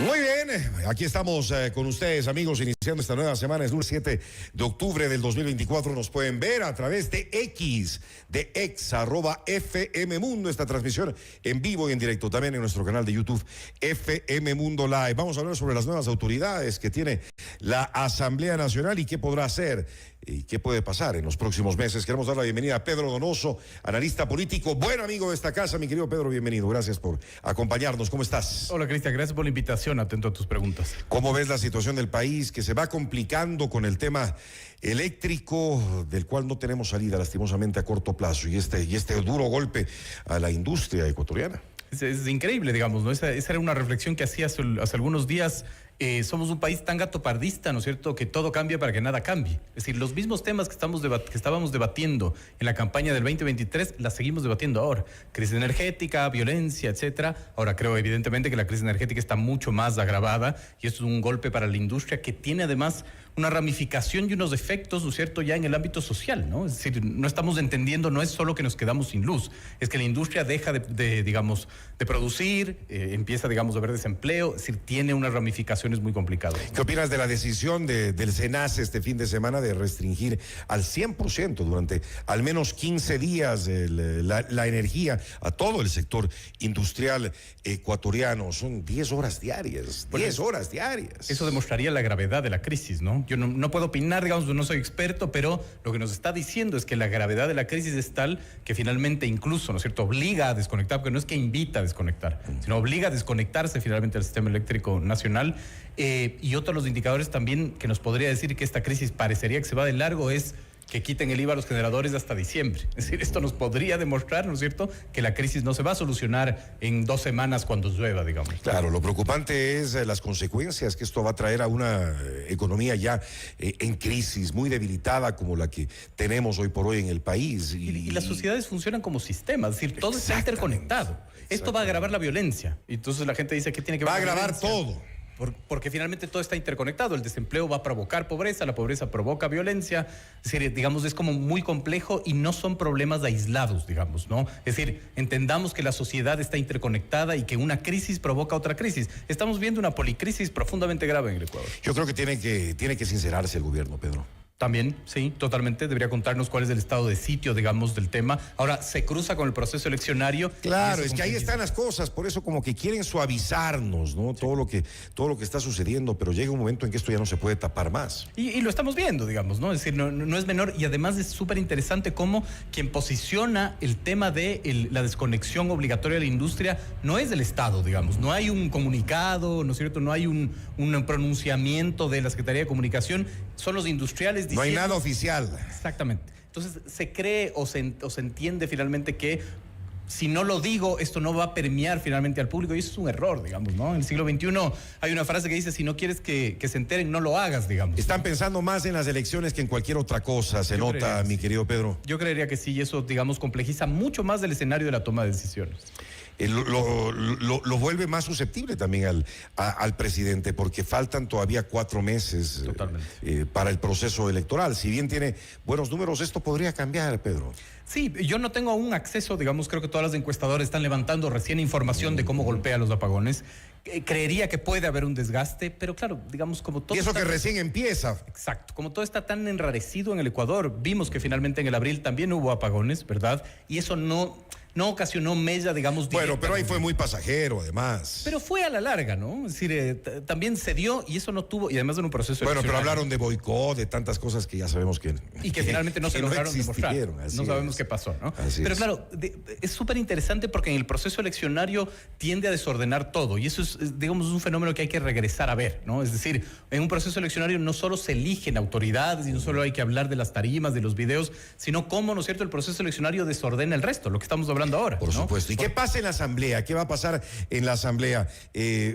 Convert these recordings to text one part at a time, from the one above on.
Muy bien, aquí estamos con ustedes, amigos, iniciando esta nueva semana. Es lunes 7 de octubre del 2024. Nos pueden ver a través de X, @FM Mundo, esta transmisión en vivo y en directo. También en nuestro canal de YouTube, FM Mundo Live. Vamos a hablar sobre las nuevas autoridades que tiene la Asamblea Nacional y qué podrá hacer y qué puede pasar en los próximos meses. Queremos dar la bienvenida a Pedro Donoso, analista político, buen amigo de esta casa. Mi querido Pedro, bienvenido. Gracias por acompañarnos. ¿Cómo estás? Hola, Cristian. Gracias por la invitación. Atento a tus preguntas. ¿Cómo ves la situación del país que se va complicando con el tema eléctrico, del cual no tenemos salida lastimosamente a corto plazo, y este duro golpe a la industria ecuatoriana? Es increíble, digamos, ¿no? Esa era una reflexión que hacía hace algunos días. Somos un país tan gatopardista, ¿no es cierto?, que todo cambia para que nada cambie. Es decir, los mismos temas que estábamos debatiendo en la campaña del 2023, las seguimos debatiendo ahora. Crisis energética, violencia, etcétera. Ahora creo evidentemente que la crisis energética está mucho más agravada y esto es un golpe para la industria que tiene además una ramificación y unos efectos, ¿no es cierto?, ya en el ámbito social, ¿no? Es decir, no estamos entendiendo, no es solo que nos quedamos sin luz, es que la industria deja de producir, empieza, digamos, a haber desempleo, es decir, tiene unas ramificaciones muy complicadas, ¿no? ¿Qué opinas de la decisión del SENACE este fin de semana de restringir al 100% durante al menos 15 días la energía a todo el sector industrial ecuatoriano? Son 10 horas diarias, 10 horas diarias. Eso demostraría la gravedad de la crisis, ¿no? Yo no puedo opinar, digamos, no soy experto, pero lo que nos está diciendo es que la gravedad de la crisis es tal que finalmente incluso, ¿no es cierto?, obliga a desconectar, porque no es que invita a desconectar, sino obliga a desconectarse finalmente del sistema eléctrico nacional. Y otro de los indicadores también que nos podría decir que esta crisis parecería que se va de largo es que quiten el IVA a los generadores hasta diciembre. Es decir, esto nos podría demostrar, ¿no es cierto?, que la crisis no se va a solucionar en 2 semanas cuando llueva, digamos. Claro, lo preocupante es las consecuencias que esto va a traer a una economía ya en crisis, muy debilitada como la que tenemos hoy por hoy en el país. Y las sociedades funcionan como sistemas, es decir, todo está interconectado. Esto va a agravar la violencia. Entonces la gente dice que tiene que ver. Va a con la agravar violencia. todo. Porque finalmente todo está interconectado. El desempleo va a provocar pobreza, la pobreza provoca violencia. Es decir, digamos, es como muy complejo y no son problemas aislados, digamos, ¿no? Es decir, entendamos que la sociedad está interconectada y que una crisis provoca otra crisis. Estamos viendo una policrisis profundamente grave en el Ecuador. Yo creo que tiene que sincerarse el gobierno, Pedro. También, sí, totalmente. Debería contarnos cuál es el estado de sitio, digamos, del tema. Ahora, se cruza con el proceso eleccionario. Claro, es que ahí están las cosas, por eso como que quieren suavizarnos, ¿no? Sí. Todo lo que está sucediendo, pero llega un momento en que esto ya no se puede tapar más. Y lo estamos viendo, digamos, ¿no? Es decir, no es menor, y además es súper interesante cómo quien posiciona el tema de la desconexión obligatoria de la industria no es del Estado, digamos. No hay un comunicado, ¿no es cierto? No hay un pronunciamiento de la Secretaría de Comunicación. Son los industriales diciendo, no hay nada oficial. Exactamente. Entonces se cree o se entiende finalmente que si no lo digo, esto no va a permear finalmente al público, y eso es un error, digamos, ¿no? En el siglo XXI hay una frase que dice, si no quieres que se enteren, no lo hagas, digamos. Están pensando más en las elecciones que en cualquier otra cosa, se nota, mi querido Pedro. Yo creería que sí, y eso, digamos, complejiza mucho más el escenario de la toma de decisiones. Lo vuelve más susceptible también al presidente, porque faltan todavía 4 meses para el proceso electoral. Si bien tiene buenos números, esto podría cambiar, Pedro. Sí, yo no tengo aún acceso, digamos, creo que todas las encuestadoras están levantando recién información de cómo golpea los apagones. Creería que puede haber un desgaste, pero claro, digamos, como todo... Y eso que recién empieza. Exacto, como todo está tan enrarecido en el Ecuador, vimos que finalmente en el abril también hubo apagones, ¿verdad? Y eso no ocasionó mella, digamos... Bueno, pero ahí fue muy pasajero, además. Pero fue a la larga, ¿no? Es decir, también se dio y eso no tuvo, y además en un proceso... Bueno, pero hablaron de boicot, de tantas cosas que ya sabemos que... Y que finalmente no se lograron demostrar. No sabemos qué pasó, ¿no? Pero claro, es súper interesante porque en el proceso eleccionario tiende a desordenar todo, y eso es, digamos, un fenómeno que hay que regresar a ver, ¿no? Es decir, en un proceso eleccionario no solo se eligen autoridades y no solo hay que hablar de las tarimas, de los videos, sino cómo, ¿no es cierto?, el proceso eleccionario desordena el resto, lo que estamos hablando ahora. Por supuesto. ¿Y qué pasa en la Asamblea? ¿Qué va a pasar en la Asamblea?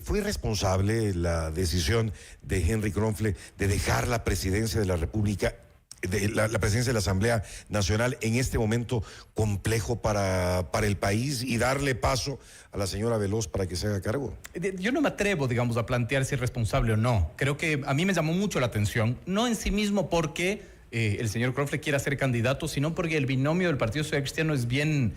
¿Fue irresponsable la decisión de Henry Kronfle de dejar la presidencia de la República, la presidencia de la Asamblea Nacional en este momento complejo para el país y darle paso a la señora Veloz para que se haga cargo? Yo no me atrevo, digamos, a plantear si es responsable o no. Creo que a mí me llamó mucho la atención, no en sí mismo porque el señor Crowley quiera ser candidato, sino porque el binomio del Partido Social Cristiano es bien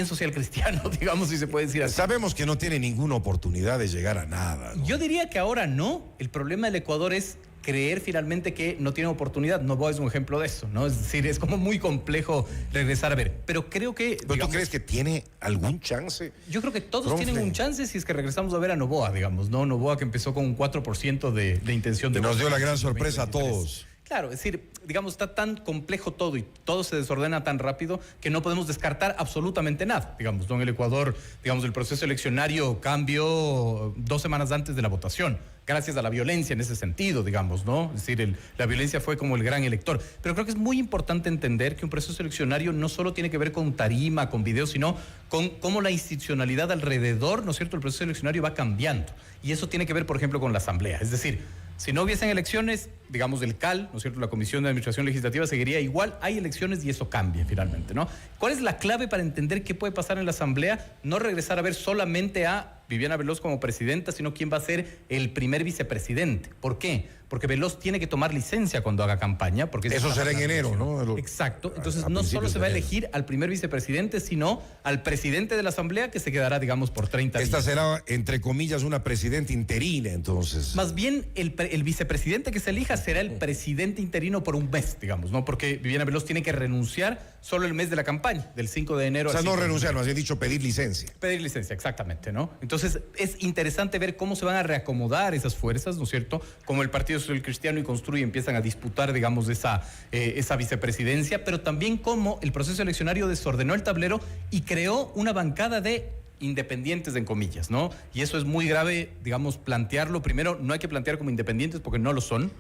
social cristiano, digamos, si se puede decir así. Sabemos que no tiene ninguna oportunidad de llegar a nada, ¿no? Yo diría que ahora no. El problema del Ecuador es creer finalmente que no tiene oportunidad. Noboa es un ejemplo de eso, ¿no? Es decir, es como muy complejo regresar a ver. Pero creo que... ¿Pero digamos, tú crees que tiene algún chance? Yo creo que todos tienen un chance si es que regresamos a ver a Noboa, digamos, ¿no? Noboa que empezó con un 4% de intención de... Y nos dio la gran sorpresa a todos. Claro, es decir, digamos, está tan complejo todo y todo se desordena tan rápido que no podemos descartar absolutamente nada. Digamos, ¿no? En el Ecuador, digamos, el proceso eleccionario cambió 2 semanas antes de la votación, gracias a la violencia en ese sentido, digamos, ¿no? Es decir, la violencia fue como el gran elector. Pero creo que es muy importante entender que un proceso eleccionario no solo tiene que ver con tarima, con videos, sino con cómo la institucionalidad alrededor, ¿no es cierto?, el proceso eleccionario va cambiando. Y eso tiene que ver, por ejemplo, con la Asamblea. Es decir, si no hubiesen elecciones, digamos, el CAL, ¿no es cierto?, la Comisión de Administración Legislativa seguiría igual. Hay elecciones y eso cambia finalmente, ¿no? ¿Cuál es la clave para entender qué puede pasar en la Asamblea? No regresar a ver solamente a Viviana Veloz como presidenta, sino quién va a ser el primer vicepresidente. ¿Por qué? Porque Veloz tiene que tomar licencia cuando haga campaña. Porque eso será en enero, ¿no? Exacto. Entonces no solo se va a elegir al primer vicepresidente, sino al presidente de la Asamblea, que se quedará, digamos, por 30 días. Esta será, entre comillas, una presidenta interina, entonces. Más bien, el vicepresidente que se elija será el presidente interino por un mes, digamos, ¿no? Porque Viviana Veloz tiene que renunciar solo el mes de la campaña, del 5 de enero. O sea, no renunciar, más bien dicho, pedir licencia. Pedir licencia, exactamente, ¿no? Entonces, es interesante ver cómo se van a reacomodar esas fuerzas, ¿no es cierto? Como el Partido Social Cristiano y Construye empiezan a disputar, digamos, esa vicepresidencia, pero también cómo el proceso eleccionario desordenó el tablero y creó una bancada de independientes, en comillas, ¿no? Y eso es muy grave, digamos, plantearlo. Primero, no hay que plantear como independientes porque no lo son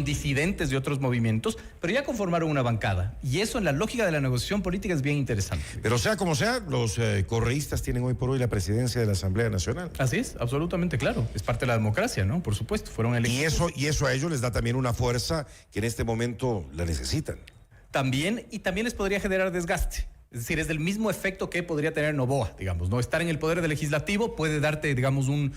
disidentes de otros movimientos, pero ya conformaron una bancada. Y eso en la lógica de la negociación política es bien interesante. Pero sea como sea, los correístas tienen hoy por hoy la presidencia de la Asamblea Nacional. Así es, absolutamente claro. Es parte de la democracia, ¿no? Por supuesto, fueron electos. Y eso a ellos les da también una fuerza que en este momento la necesitan. También les podría generar desgaste. Es decir, es del mismo efecto que podría tener Noboa, digamos, ¿no? Estar en el poder del legislativo puede darte, digamos, un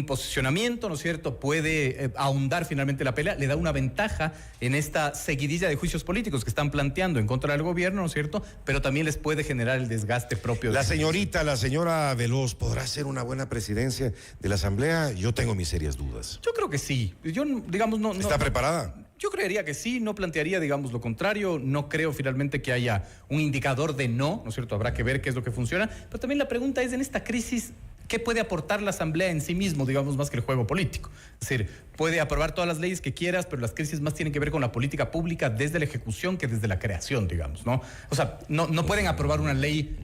posicionamiento, ¿no es cierto? Puede ahondar finalmente la pelea, le da una ventaja en esta seguidilla de juicios políticos que están planteando en contra del gobierno, ¿no es cierto? Pero también les puede generar el desgaste propio. La señora Veloz, ¿podrá ser una buena presidencia de la Asamblea? Yo tengo mis serias dudas. Yo creo que sí. Yo, digamos, no. ¿Está preparada? Yo creería que sí, no plantearía, digamos, lo contrario. No creo finalmente que haya un indicador de ¿no es cierto? Habrá que ver qué es lo que funciona. Pero también la pregunta es, en esta crisis, ¿qué puede aportar la Asamblea en sí mismo, digamos, más que el juego político? Es decir, puede aprobar todas las leyes que quieras, pero las crisis más tienen que ver con la política pública desde la ejecución que desde la creación, digamos, ¿no? O sea, no pueden aprobar una ley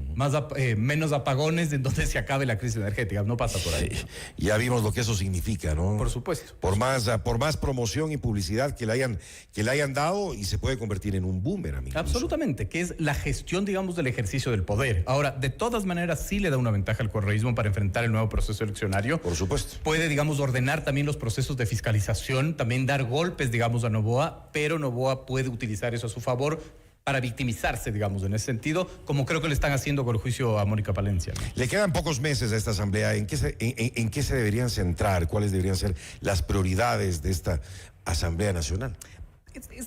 menos apagones en donde se acabe la crisis energética. No pasa por ahí. Sí, ya vimos lo que eso significa, ¿no? Por supuesto. Por más promoción y publicidad que le hayan dado, y se puede convertir en un boomerang. Incluso. Absolutamente, que es la gestión, digamos, del ejercicio del poder. Ahora, de todas maneras, sí le da una ventaja al correísmo para enfrentar el nuevo proceso eleccionario. Por supuesto. Puede, digamos, ordenar también los procesos de fiscalización, también dar golpes, digamos, a Noboa, pero Noboa puede utilizar eso a su favor para victimizarse, digamos, en ese sentido, como creo que le están haciendo con el juicio a Mónica Palencia, ¿no? Le quedan pocos meses a esta asamblea. ¿En qué se deberían centrar? ¿Cuáles deberían ser las prioridades de esta Asamblea Nacional?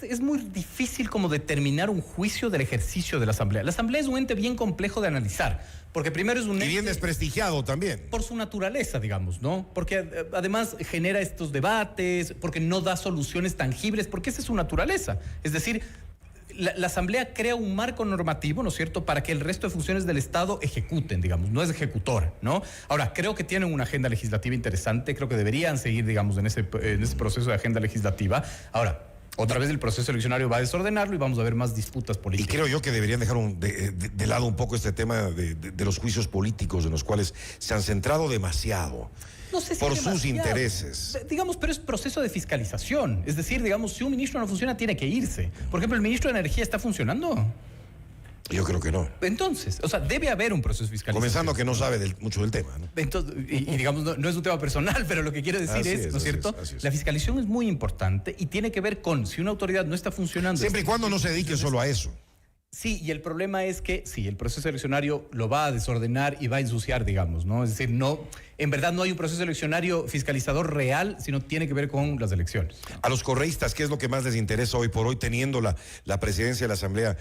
Es muy difícil como determinar un juicio del ejercicio de la Asamblea. La Asamblea es un ente bien complejo de analizar, porque primero es un ente... Y bien desprestigiado también. Por su naturaleza, digamos, ¿no? Porque además genera estos debates, porque no da soluciones tangibles, porque esa es su naturaleza. Es decir, la Asamblea crea un marco normativo, ¿no es cierto?, para que el resto de funciones del Estado ejecuten, digamos, no es ejecutora, ¿no? Ahora, creo que tienen una agenda legislativa interesante, creo que deberían seguir, digamos, en ese proceso de agenda legislativa. Ahora, otra vez el proceso eleccionario va a desordenarlo y vamos a ver más disputas políticas. Y creo yo que deberían dejar de lado un poco este tema de los juicios políticos en los cuales se han centrado demasiado. No sé si por sus intereses. Digamos, pero es proceso de fiscalización. Es decir, digamos, si un ministro no funciona, tiene que irse. Por ejemplo, ¿el ministro de Energía está funcionando? Yo creo que no. Entonces, o sea, debe haber un proceso de fiscalización. Comenzando que no sabe mucho del tema, ¿no? Entonces, y digamos, no es un tema personal, pero lo que quiero decir es, ¿no es cierto? La fiscalización es muy importante y tiene que ver con si una autoridad no está funcionando. Siempre y cuando no se dedique solo a eso. Sí, y el problema es que sí, el proceso eleccionario lo va a desordenar y va a ensuciar, digamos, ¿no? Es decir, no, en verdad no hay un proceso eleccionario fiscalizador real, sino tiene que ver con las elecciones. A los correístas, ¿qué es lo que más les interesa hoy por hoy, teniendo la presidencia de la Asamblea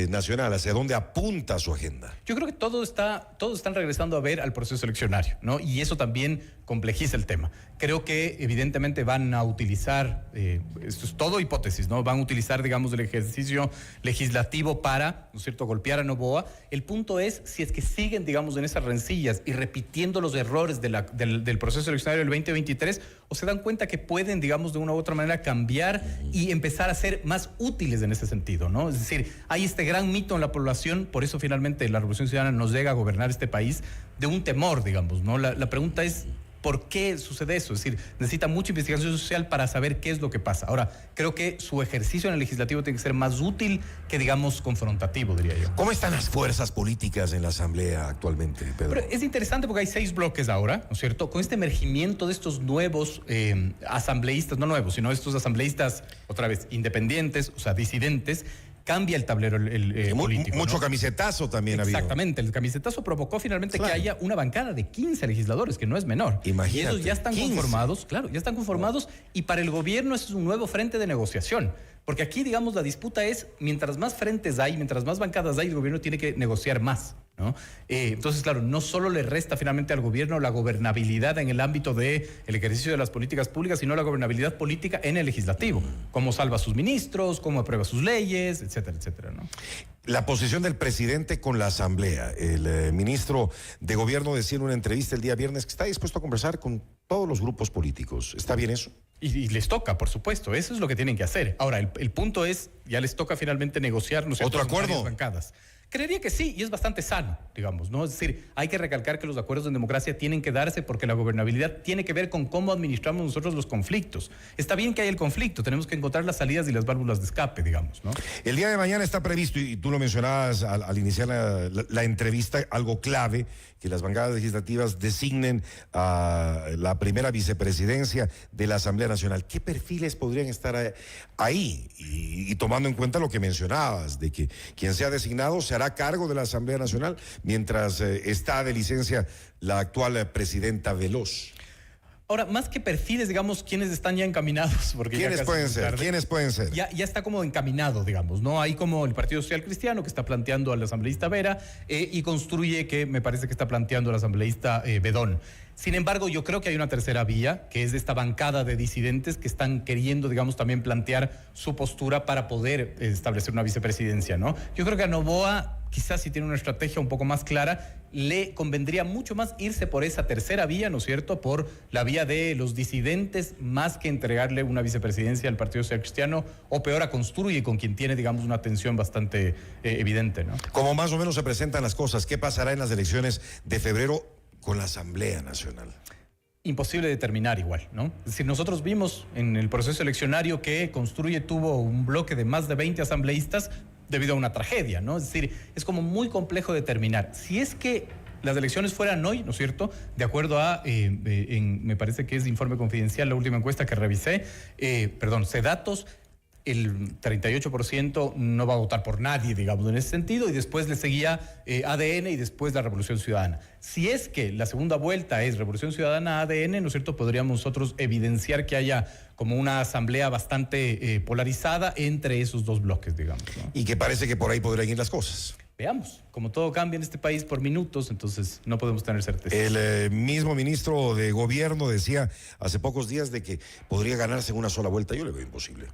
Nacional? ¿Hacia dónde apunta su agenda? Yo creo que todos están regresando a ver al proceso eleccionario, ¿no? Y eso también complejiza el tema. Creo que evidentemente van a utilizar, esto es todo hipótesis, ¿no? Van a utilizar, digamos, el ejercicio legislativo para, ¿no es cierto?, golpear a Noboa. El punto es si es que siguen, digamos, en esas rencillas y repitiendo los errores del proceso eleccionario del 2023, o se dan cuenta que pueden, digamos, de una u otra manera cambiar y empezar a ser más útiles en ese sentido, ¿no? Es decir, hay este gran mito en la población, por eso finalmente la Revolución Ciudadana nos llega a gobernar este país, de un temor, digamos, ¿no? La pregunta es, ¿por qué sucede eso? Es decir, necesita mucha investigación social para saber qué es lo que pasa. Ahora, creo que su ejercicio en el legislativo tiene que ser más útil que, digamos, confrontativo, diría yo. ¿Cómo están las fuerzas políticas en la Asamblea actualmente, Pedro? Pero es interesante porque hay 6 bloques ahora, ¿no es cierto? Con este emergimiento de estos nuevos asambleístas, no nuevos, sino estos asambleístas, otra vez, independientes, o sea, disidentes, cambia el tablero político. Mucho, ¿no? Camisetazo también ha habido. Exactamente, el camisetazo provocó finalmente que haya una bancada de 15 legisladores, que no es menor. Imagínate. Y esos ya están 15. conformados, claro, ya están conformados, y para el gobierno ese es un nuevo frente de negociación. Porque aquí, digamos, la disputa es, mientras más frentes hay, mientras más bancadas hay, el gobierno tiene que negociar más, ¿no? Entonces, claro, no solo le resta finalmente al gobierno la gobernabilidad en el ámbito del ejercicio de las políticas públicas, sino la gobernabilidad política en el legislativo. Cómo salva a sus ministros, cómo aprueba sus leyes, etcétera, etcétera, ¿no? La posición del presidente con la Asamblea. El ministro de Gobierno decía en una entrevista el día viernes que está dispuesto a conversar con todos los grupos políticos. ¿Está bien eso? Y les toca, por supuesto, eso es lo que tienen que hacer. Ahora, el punto es, ya les toca finalmente negociar, ¿no es cierto?, ¿otro acuerdo? Varias bancadas. Creería que sí, y es bastante sano, digamos, ¿no? Es decir, hay que recalcar que los acuerdos en democracia tienen que darse porque la gobernabilidad tiene que ver con cómo administramos nosotros los conflictos. Está bien que haya el conflicto, tenemos que encontrar las salidas y las válvulas de escape, digamos, ¿no? El día de mañana está previsto, y tú lo mencionabas al iniciar la entrevista, algo clave, que las bancadas legislativas designen a la primera vicepresidencia de la Asamblea Nacional. ¿Qué perfiles podrían estar ahí? Y tomando en cuenta lo que mencionabas, de que quien sea designado se hará cargo de la Asamblea Nacional mientras está de licencia la actual presidenta Veloz. Ahora, más que perfiles, digamos, ¿quiénes están ya encaminados? Porque ¿Quiénes pueden ser? ¿Quiénes pueden ser? Ya está como encaminado, digamos, ¿no? Hay como el Partido Social Cristiano que está planteando al asambleísta Vera y Construye, que me parece que está planteando al asambleísta Bedón. Sin embargo, yo creo que hay una tercera vía, que es de esta bancada de disidentes que están queriendo, digamos, también plantear su postura para poder establecer una vicepresidencia, ¿no? Yo creo que a Noboa, quizás si tiene una estrategia un poco más clara, le convendría mucho más irse por esa tercera vía, ¿no es cierto?, por la vía de los disidentes, más que entregarle una vicepresidencia al Partido Social Cristiano, o peor a Construye, con quien tiene, digamos, una tensión bastante evidente, ¿no? Como más o menos se presentan las cosas, ¿qué pasará en las elecciones de febrero con la Asamblea Nacional? Imposible determinar igual, ¿no? Es decir, nosotros vimos en el proceso eleccionario que Construye tuvo un bloque de más de 20 asambleístas debido a una tragedia, ¿no? Es decir, es como muy complejo determinar. Si es que las elecciones fueran hoy, ¿no es cierto?, de acuerdo a, me parece que es informe confidencial, la última encuesta que revisé, Cedatos, el 38% no va a votar por nadie, digamos, en ese sentido, y después le seguía ADN y después la Revolución Ciudadana. Si es que la segunda vuelta es Revolución Ciudadana, ADN, ¿no es cierto?, podríamos nosotros evidenciar que haya como una asamblea bastante polarizada entre esos dos bloques, digamos, ¿no? Y que parece que por ahí podrían ir las cosas. Veamos, como todo cambia en este país por minutos, entonces no podemos tener certeza. El mismo ministro de Gobierno decía hace pocos días de que podría ganarse en una sola vuelta. Yo le veo imposible.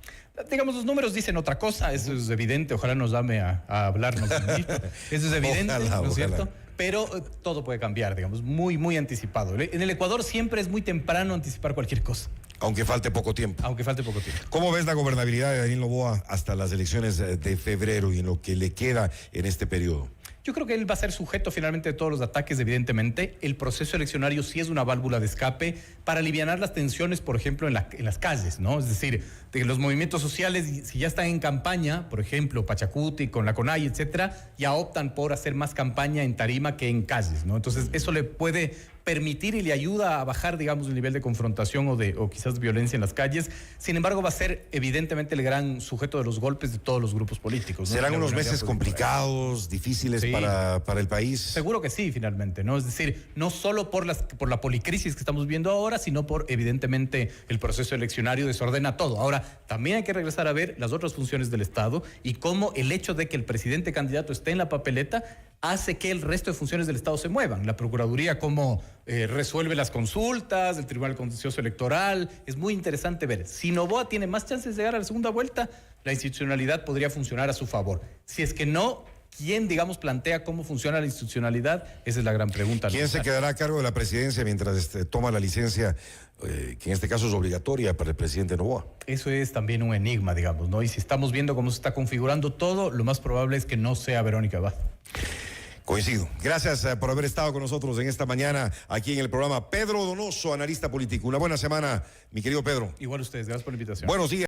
Digamos, los números dicen otra cosa, eso es evidente, ojalá nos dame a hablarnos. Eso es evidente, Ojalá, ¿no es cierto? ojalá. Pero todo puede cambiar, digamos, muy anticipado. En el Ecuador siempre es muy temprano anticipar cualquier cosa. Aunque falte poco tiempo. Aunque falte poco tiempo. ¿Cómo ves la gobernabilidad de Daniel Noboa hasta las elecciones de febrero y en lo que le queda en este periodo? Yo creo que él va a ser sujeto finalmente de todos los ataques, evidentemente. El proceso eleccionario sí es una válvula de escape para alivianar las tensiones, por ejemplo, en las calles, ¿no? Es decir, de los movimientos sociales, si ya están en campaña, por ejemplo, Pachacuti, con la CONAI, etcétera, ya optan por hacer más campaña en tarima que en calles, ¿no? Entonces, eso le puede permitir y le ayuda a bajar, digamos, el nivel de confrontación o quizás violencia en las calles. Sin embargo, va a ser evidentemente el gran sujeto de los golpes de todos los grupos políticos, ¿no? Serán unos meses complicados, difíciles sí, para el país. Seguro que sí, finalmente, ¿no? Es decir, no solo por la policrisis que estamos viendo ahora, sino por, evidentemente, el proceso eleccionario desordena todo. Ahora, también hay que regresar a ver las otras funciones del Estado y cómo el hecho de que el presidente candidato esté en la papeleta hace que el resto de funciones del Estado se muevan. La Procuraduría cómo resuelve las consultas, el Tribunal Contencioso Electoral. Es muy interesante ver. Si Noboa tiene más chances de llegar a la segunda vuelta, la institucionalidad podría funcionar a su favor. Si es que no, ¿quién, digamos, plantea cómo funciona la institucionalidad? Esa es la gran pregunta. ¿Quién se quedará a cargo de la presidencia mientras toma la licencia, que en este caso es obligatoria para el presidente Noboa? Eso es también un enigma, digamos, ¿no? Y si estamos viendo cómo se está configurando todo, lo más probable es que no sea Verónica Abad. Coincido. Gracias por haber estado con nosotros en esta mañana aquí en el programa. Pedro Donoso, analista político. Una buena semana, mi querido Pedro. Igual ustedes, gracias por la invitación. Buenos días.